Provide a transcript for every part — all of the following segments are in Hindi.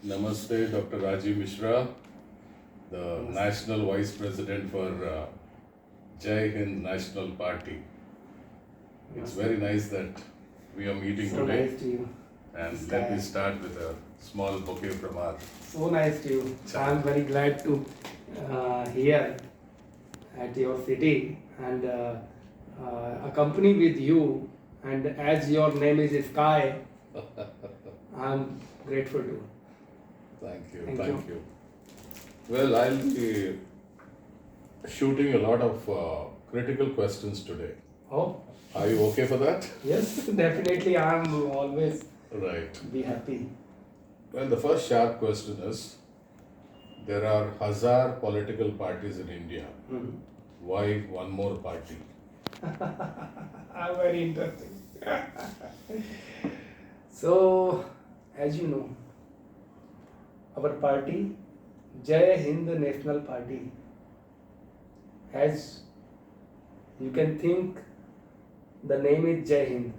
Namaste, Dr. Rajiv Mishra, the National Vice President for Jai Hind National Party. It's very nice that we are meeting So today. nice to you. And let me start with a small bouquet from our. So nice to you. I'm very glad to here at your city and accompany with you. And as your name is Sky, I'm grateful to. Thank you, Thank thank you. Well, I'll be shooting a lot of critical questions today. Oh, Are you okay for that? yes, definitely. I'm always Right. be happy. Well, the first sharp question is there are hazar political parties in India. Hmm. Why one more party? Very interesting. So, as you know, our party, Jai Hind National Party, as you can think, the name is Jai Hind.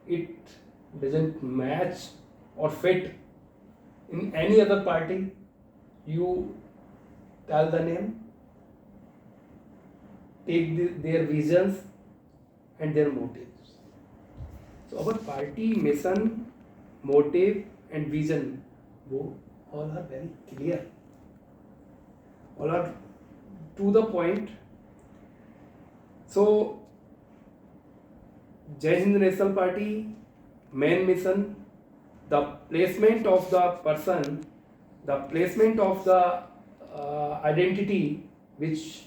It doesn't match or fit in any other party. You tell the name, take their visions and their motives. So our party mission, motive and vision, all are very clear. All are to the point. So Jai Hind National Party main mission, the placement of the person, the placement of the identity which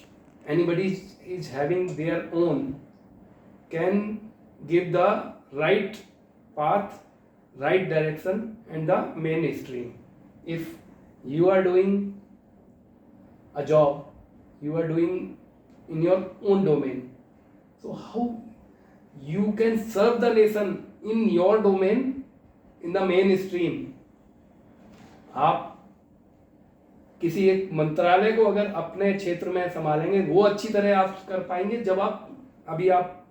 anybody is having their own, can give the right path, right direction and the mainstream. If you are doing a job, you are doing in your own domain, so how you can serve the nation in your domain in the mainstream? आप किसी एक मंत्रालय को अगर अपने क्षेत्र में संभालेंगे, वो अच्छी तरह आप कर पाएंगे जब आप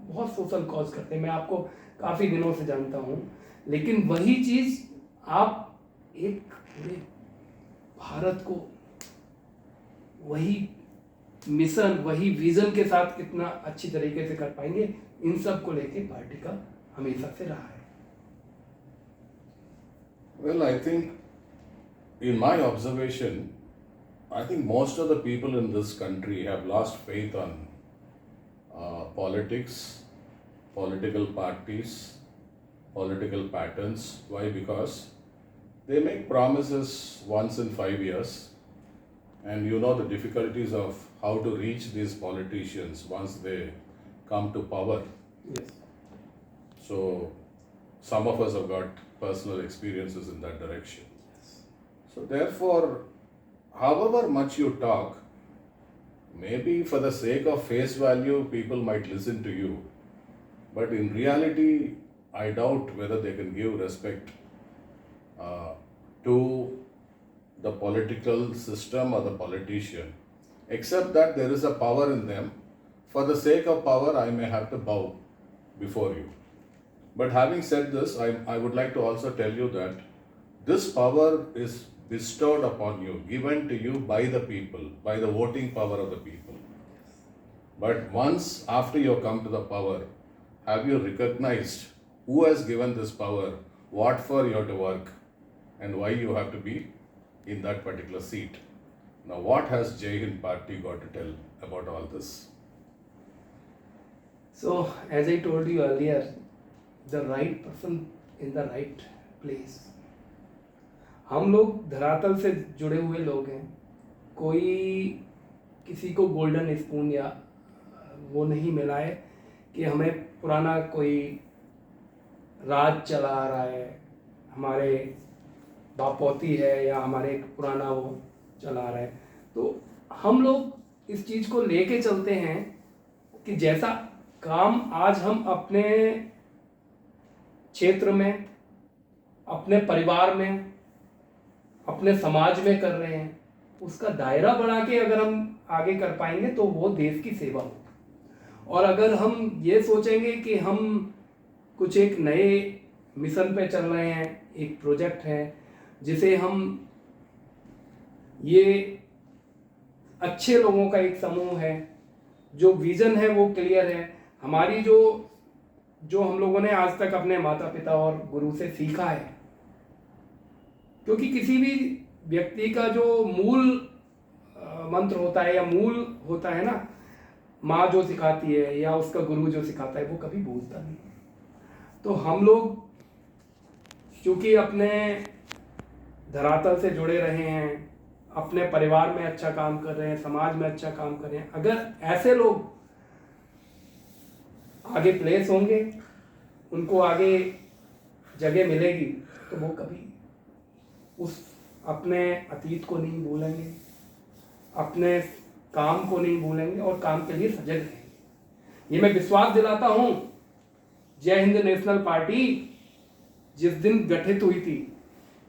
बहुत सोशल कॉज करते हैं, मैं आपको काफ़ी दिनों से जानता हूँ, लेकिन वही चीज़ आप एक पूरे भारत को वही मिशन, वही विजन के साथ कितना अच्छी तरीके से कर पाएंगे, इन सब को लेके पार्टी का हमेशा से रहा है. Well, I think, in my observation, I think most of the people in this country have lost faith on politics, political parties, political patterns. Why? Because they make promises once in 5 years, and you know the difficulties of how to reach these politicians once they come to power. Yes. So, some of us have got personal experiences in that direction. So, therefore, however much you talk, maybe for the sake of face value, people might listen to you. But in reality, I doubt whether they can give respect to the political system or the politician, except that there is a power in them. For the sake of power, I may have to bow before you. But having said this, I would like to also tell you that this power is bestowed upon you, given to you by the people, by the voting power of the people. But once after you come to the power, have you recognized who has given this power, what for you have to work, and why you have to be in that particular seat? Now, what has Jai Hind Party got to tell about all this? So, as I told you earlier, the right person in the right place. हम लोग धरातल से जुड़े हुए लोग हैं. कोई किसी को गोल्डन स्पून या वो नहीं मिला है कि हमें पुराना कोई राज चला आ रहा है, हमारे बापोती है या हमारे पुराना वो चला आ रहा है. तो हम लोग इस चीज़ को लेके चलते हैं कि जैसा काम आज हम अपने क्षेत्र में, अपने परिवार में, अपने समाज में कर रहे हैं, उसका दायरा बढ़ा के अगर हम आगे कर पाएंगे तो वो देश की सेवा होगी. और अगर हम ये सोचेंगे कि हम कुछ एक नए मिशन पे चल रहे हैं एक प्रोजेक्ट है जिसे हम, ये अच्छे लोगों का एक समूह है, जो विजन है वो क्लियर है। हमारी जो जो हम लोगों ने आज तक अपने माता पिता और गुरु से सीखा है, क्योंकि किसी भी व्यक्ति का जो मूल मंत्र होता है या मूल होता है ना, माँ जो सिखाती है या उसका गुरु जो सिखाता है, वो कभी भूलता नहीं। तो हम लोग क्योंकि अपने धरातल से जुड़े रहे हैं, अपने परिवार में अच्छा काम कर रहे हैं, समाज में अच्छा काम कर रहे हैं, अगर ऐसे लोग आगे प्लेस होंगे, उनको आगे जगह मिलेगी, तो वो कभी उस अपने अतीत को नहीं भूलेंगे, अपने काम को नहीं भूलेंगे और काम के लिए सजग रहेंगे। ये मैं विश्वास दिलाता हूं। जय हिंद नेशनल पार्टी जिस दिन गठित हुई थी,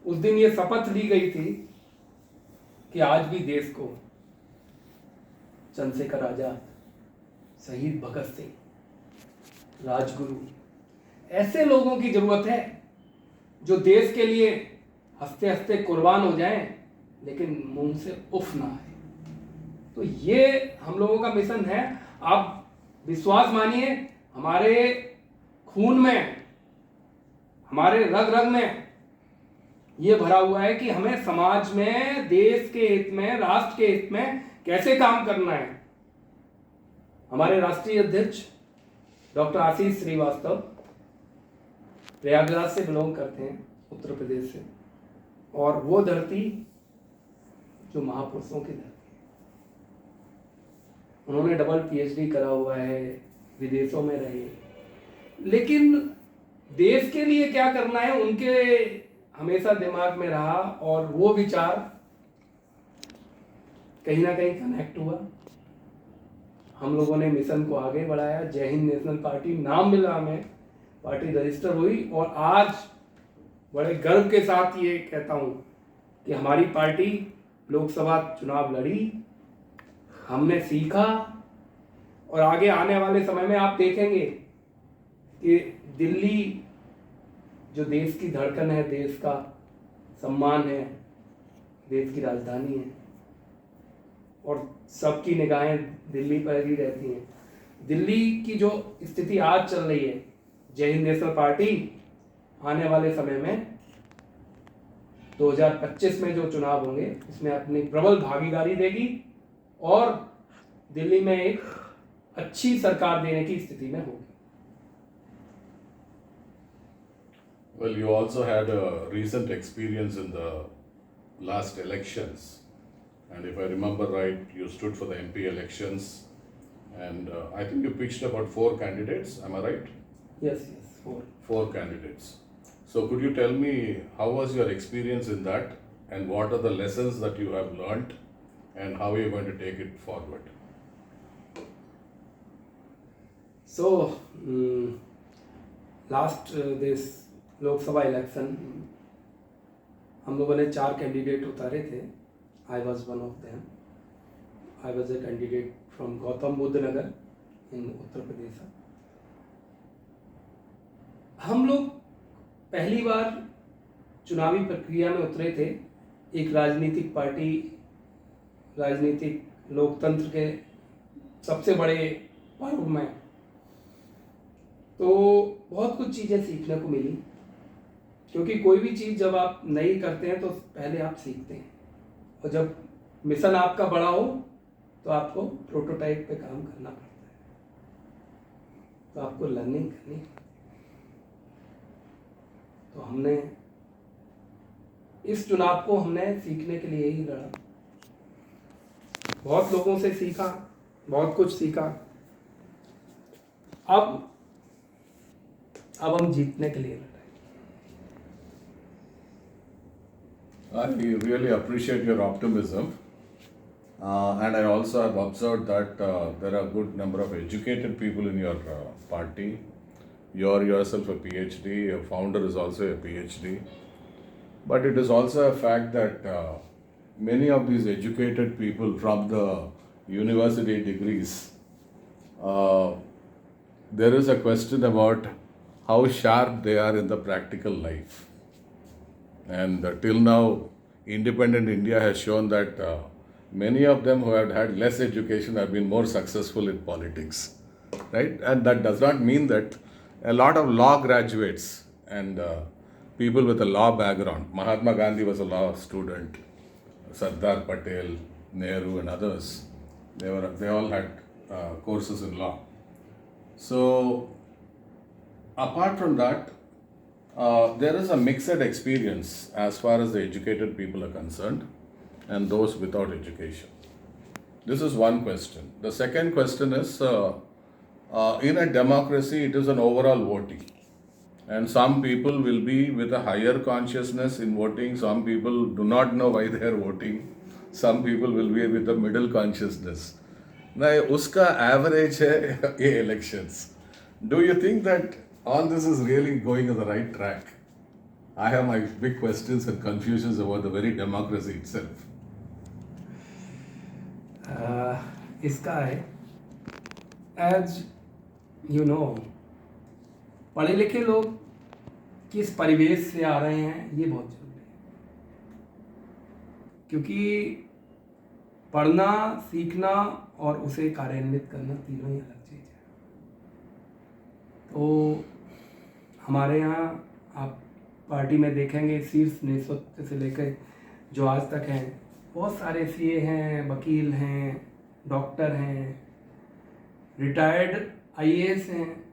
उस दिन ये शपथ ली गई थी कि आज भी देश को चंद्रशेखर आजाद, शहीद भगत सिंह, राजगुरु, ऐसे लोगों की जरूरत है जो देश के लिए हंसते हंसते कुर्बान हो जाएं, लेकिन मुंह से उफ ना आए। तो ये हम लोगों का मिशन है। आप विश्वास मानिए, हमारे खून में, हमारे रग रग में ये भरा हुआ है कि हमें समाज में, देश के हित में, राष्ट्र के हित में कैसे काम करना है। हमारे राष्ट्रीय अध्यक्ष डॉक्टर आशीष श्रीवास्तव प्रयागराज से बिलोंग करते हैं, उत्तर प्रदेश से, और वो धरती जो महापुरुषों की धरती है। उन्होंने डबल पीएचडी करा हुआ है, विदेशों में रहे, लेकिन देश के लिए क्या करना है उनके हमेशा दिमाग में रहा, और वो विचार कहीं ना कहीं कनेक्ट हुआ। हम लोगों ने मिशन को आगे बढ़ाया, जय हिंद नेशनल पार्टी नाम मिला हमें, पार्टी रजिस्टर हुई, और आज बड़े गर्व के साथ ये कहता हूं कि हमारी पार्टी लोकसभा चुनाव लड़ी, हमने सीखा, और आगे आने वाले समय में आप देखेंगे कि दिल्ली जो देश की धड़कन है, देश का सम्मान है, देश की राजधानी है, और सबकी निगाहें दिल्ली पर ही रहती हैं। दिल्ली की जो स्थिति आज चल रही है, जय हिंद नेशनल पार्टी आने वाले समय में 2025 में जो चुनाव होंगे उसमें अपनी प्रबल भागीदारी देगी और दिल्ली में एक अच्छी सरकार देने की स्थिति में होगी। Well, you also had a recent experience in the last elections, and if I remember right, you stood for the MP elections, and I think you pitched about 4 candidates. Am I right? Yes, 4. 4 candidates. So could you tell me how was your experience in that, and what are the lessons that you have learnt, and how are you going to take it forward? So, last this Lok Sabha election हम लोगों ने 4 कैंडिडेट उतारे थे। I was one of them. I was a candidate from Gautam Buddh Nagar in Uttar Pradesh. हम लोग पहली बार चुनावी प्रक्रिया में उतरे थे, एक राजनीतिक पार्टी, राजनीतिक लोकतंत्र के सबसे बड़े पर्व में। तो बहुत कुछ चीज़ें सीखने को मिली, क्योंकि कोई भी चीज़ जब आप नई करते हैं तो पहले आप सीखते हैं, और जब मिशन आपका बड़ा हो तो आपको प्रोटोटाइप पे काम करना पड़ता है, तो आपको लर्निंग करनी है। तो हमने इस चुनाव को हमने सीखने के लिए ही लड़ा। बहुत लोगों से सीखा, बहुत कुछ सीखा। अब हम जीतने के लिए लड़ रहे हैं। I really appreciate your optimism, and I also have observed that there are a good number of educated people in your party. You are yourself a PhD, your founder is also a PhD. But it is also a fact that many of these educated people from the university degrees, there is a question about how sharp they are in the practical life. And till now, independent India has shown that many of them who have had less education have been more successful in politics, right? And that does not mean that a lot of law graduates and people with a law background, Mahatma Gandhi was a law student, Sardar Patel, Nehru, and others, they all had courses in law. So, apart from that, there is a mixed experience as far as the educated people are concerned and those without education. This is one question. The second question is in a democracy, it is an overall voting. And some people will be with a higher consciousness in voting, some people do not know why they are voting, some people will be with a middle consciousness. Now, uska average hai ye elections. Do you think that all this is really going on the right track? I have my big questions and confusions about the very democracy itself. इसका है, एज यू नो, पढ़े लिखे लोग किस परिवेश से आ रहे हैं ये बहुत जरूरी है, क्योंकि पढ़ना, सीखना और उसे कार्यान्वित करना तीनों ही अलग चीज़ है। तो हमारे यहाँ आप पार्टी में देखेंगे शीर्ष नेतृत्व से लेकर जो आज तक हैं, बहुत सारे सीए हैं, वकील हैं, डॉक्टर हैं, रिटायर्ड आईएएस हैं,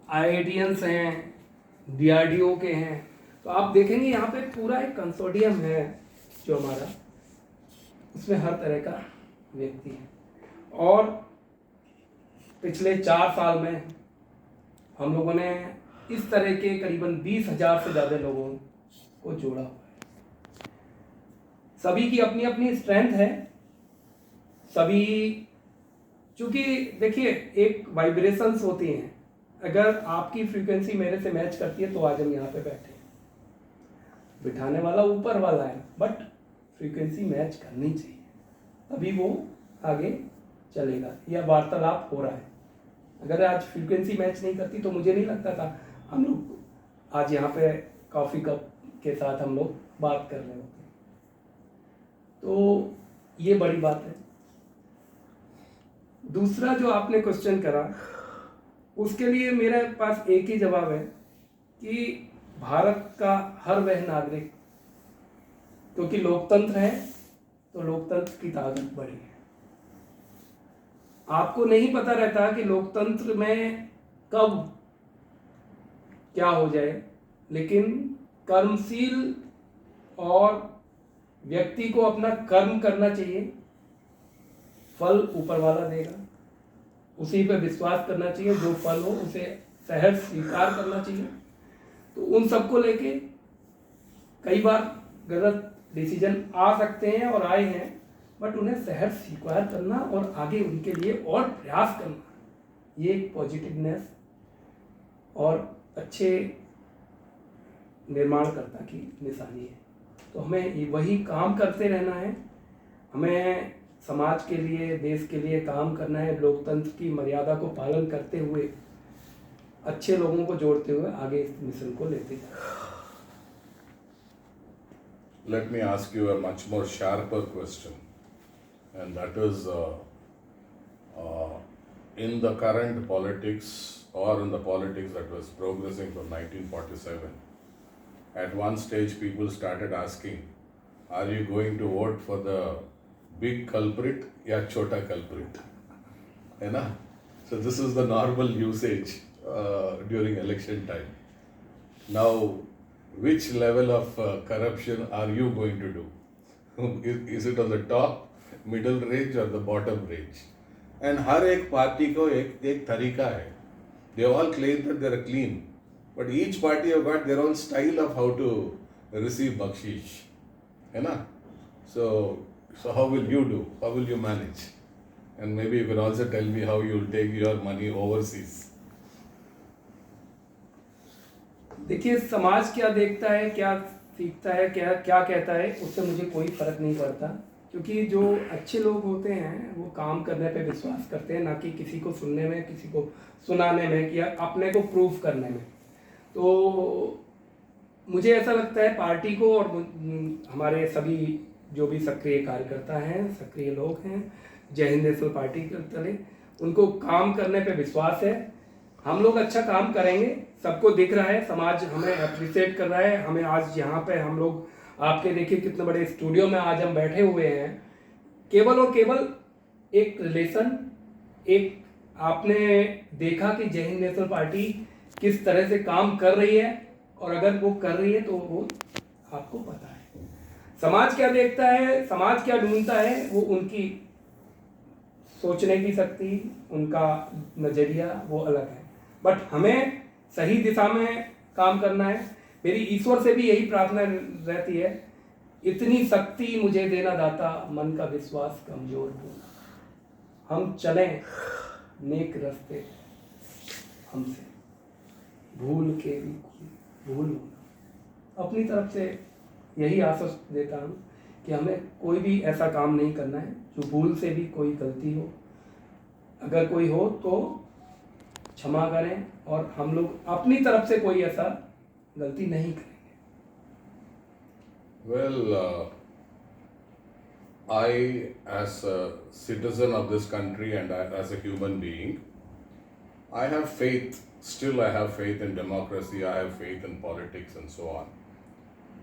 आईआईटीएंस हैं, डीआरडीओ के हैं। तो आप देखेंगे यहाँ पे पूरा एक कंसोर्टियम है जो हमारा, उसमें हर तरह का व्यक्ति है। और पिछले 4 साल में हम लोगों ने इस तरह के करीबन 20,000 से ज़्यादा लोगों को जोड़ा हुआ है। सभी की अपनी अपनी स्ट्रेंथ है, सभी, चूँकि देखिए एक वाइब्रेशंस होती हैं, अगर आपकी फ्रीक्वेंसी मेरे से मैच करती है तो आज हम यहाँ पे बैठे हैं। बिठाने वाला ऊपर वाला है, बट फ्रीक्वेंसी मैच करनी चाहिए, तभी वो आगे चलेगा या वार्तालाप हो रहा है। अगर आज फ्रीक्वेंसी मैच नहीं करती तो मुझे नहीं लगता था हम लोग आज यहाँ पे कॉफ़ी कप के साथ हम लोग बात कर रहे होते। तो ये बड़ी बात है। दूसरा जो आपने क्वेश्चन करा, उसके लिए मेरे पास एक ही जवाब है कि भारत का हर वह नागरिक, क्योंकि लोकतंत्र है तो लोकतंत्र की ताकत बड़ी है। आपको नहीं पता रहता कि लोकतंत्र में कब क्या हो जाए, लेकिन कर्मशील और व्यक्ति को अपना कर्म करना चाहिए, फल ऊपर वाला देगा, उसी पे विश्वास करना चाहिए, जो फल हो उसे सहर्ष स्वीकार करना चाहिए। तो उन सबको लेके कई बार गलत डिसीजन आ सकते हैं और आए हैं, बट उन्हें सहर्ष स्वीकार करना और आगे उनके लिए और प्रयास करना, ये एक पॉजिटिवनेस और अच्छे निर्माणकर्ता की निशानी है। तो हमें वही काम करते रहना है, हमें समाज के लिए, देश के लिए काम करना है, लोकतंत्र की मर्यादा को पालन करते हुए, अच्छे लोगों को जोड़ते हुए आगे इस मिशन को लेते जाना। Let me ask you a much more sharper question, and that is in the current politics or in the politics that was progressing from 1947, at one stage people started asking, are you going to vote for the big culprit या छोटा culprit, है ना? So this is the normal usage during election time. Now, which level of corruption are you going to do? Is it on the top, middle range or the bottom range? And हर एक पार्टी को एक तरीका है. They all claim that they are clean, but each party have got their own style of how to receive bakshish, है ना? So how will you do? How will you manage? And maybe you can also tell me how you will take your money overseas. देखिए, समाज क्या देखता है, क्या सीखता है, क्या कहता है, उससे मुझे कोई फर्क नहीं पड़ता, क्योंकि जो अच्छे लोग होते हैं वो काम करने पे विश्वास करते हैं, ना कि किसी को सुनने में, किसी को सुनाने में, या अपने को प्रूफ करने में। तो मुझे ऐसा लगता है पार्टी को और हमारे सभी जो भी सक्रिय कार्यकर्ता हैं, सक्रिय लोग हैं, जय हिंद नेशनल पार्टी के तले, उनको काम करने पे विश्वास है। हम लोग अच्छा काम करेंगे, सबको दिख रहा है, समाज हमें अप्रिशिएट कर रहा है। हमें आज यहाँ पे हम लोग आपके देखिए कितने बड़े स्टूडियो में आज हम बैठे हुए हैं, केवल और केवल एक रिलेशन, एक आपने देखा कि जय हिंद नेशनल पार्टी किस तरह से काम कर रही है, और अगर वो कर रही है तो वो आपको पता है। समाज क्या देखता है, समाज क्या ढूंढता है, वो उनकी सोचने की शक्ति, उनका नजरिया वो अलग है। बट हमें सही दिशा में काम करना है। मेरी ईश्वर से भी यही प्रार्थना रहती है, इतनी शक्ति मुझे देना दाता, मन का विश्वास कमजोर हो। हम चलें नेक रास्ते हमसे, भूल के भी भूल होना। अपनी तरफ से यही आश्वस्त देता हूँ कि हमें कोई भी ऐसा काम नहीं करना है जो भूल से भी कोई गलती हो। अगर कोई हो तो क्षमा करें, और हम लोग अपनी तरफ से कोई ऐसा गलती नहीं करेंगे। Well, I, as a citizen of this country and as a human being, I have faith, still I have faith in democracy, I have faith in politics and so on.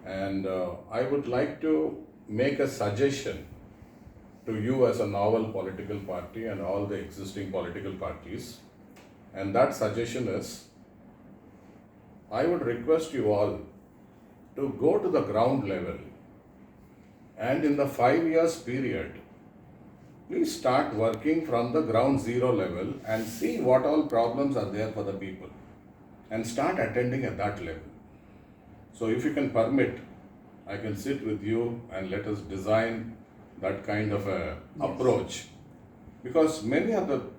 And I would like to make a suggestion to you as a novel political party and all the existing political parties. And that suggestion is, I would request you all to go to the ground level, and in the 5 years period, please start working from the ground zero level and see what all problems are there for the people, and start attending at that level. So if you can permit, I can sit with you and let us design that kind of a approach, because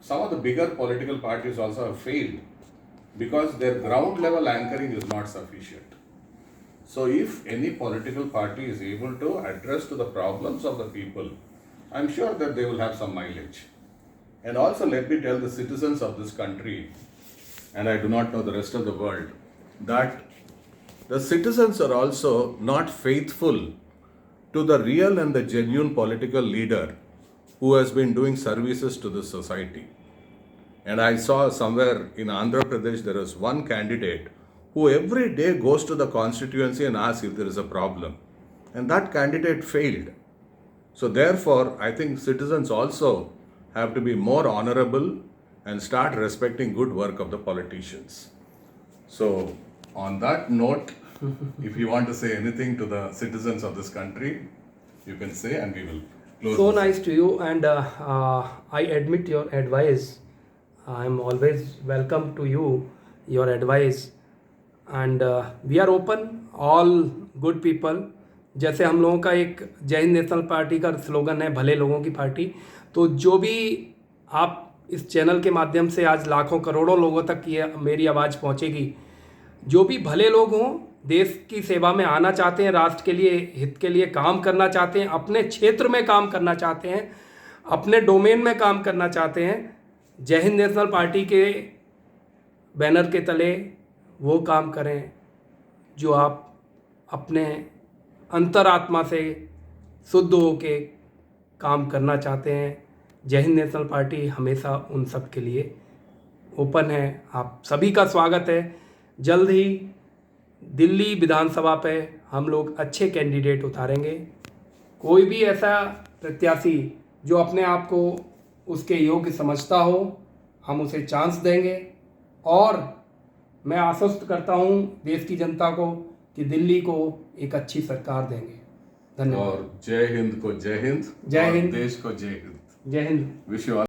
some of the bigger political parties also have failed because their ground level anchoring is not sufficient. So if any political party is able to address to the problems of the people, I'm sure that they will have some mileage. And also let me tell the citizens of this country, and I do not know the rest of the world, that the citizens are also not faithful to the real and the genuine political leader who has been doing services to the society. And I saw somewhere in Andhra Pradesh there is one candidate who every day goes to the constituency and asks if there is a problem. And that candidate failed. So therefore, I think citizens also have to be more honorable and start respecting good work of the politicians. So on that note, if you want to say anything to the citizens of this country, you can say, and we will close. So this. nice to you, and I admit your advice. I am always welcome to you, your advice, and we are open, all good people. जैसे हम लोगों का एक जय हिंद नेशनल पार्टी का स्लोगन है, भले लोगों की पार्टी, तो जो भी आप इस चैनल के माध्यम से आज लाखों करोड़ों लोगों तक ये मेरी आवाज़ पहुंचेगी, जो भी भले लोग हों, देश की सेवा में आना चाहते हैं, राष्ट्र के लिए, हित के लिए काम करना चाहते हैं, अपने क्षेत्र में काम करना चाहते हैं, अपने डोमेन में काम करना चाहते हैं, जय हिंद नेशनल पार्टी के बैनर के तले वो काम करें जो आप अपने अंतरात्मा से शुद्ध होके काम करना चाहते हैं। जय हिंद नेशनल पार्टी हमेशा उन सब के लिए ओपन है। आप सभी का स्वागत है। जल्द ही दिल्ली विधानसभा पे हम लोग अच्छे कैंडिडेट उतारेंगे। कोई भी ऐसा प्रत्याशी जो अपने आप को उसके योग्य समझता हो, हम उसे चांस देंगे, और मैं आश्वस्त करता हूं देश की जनता को कि दिल्ली को एक अच्छी सरकार देंगे। धन्यवाद। और जय हिंद को जय हिंद, जय और हिंद। देश को जय हिंद। जय हिंद। Wish you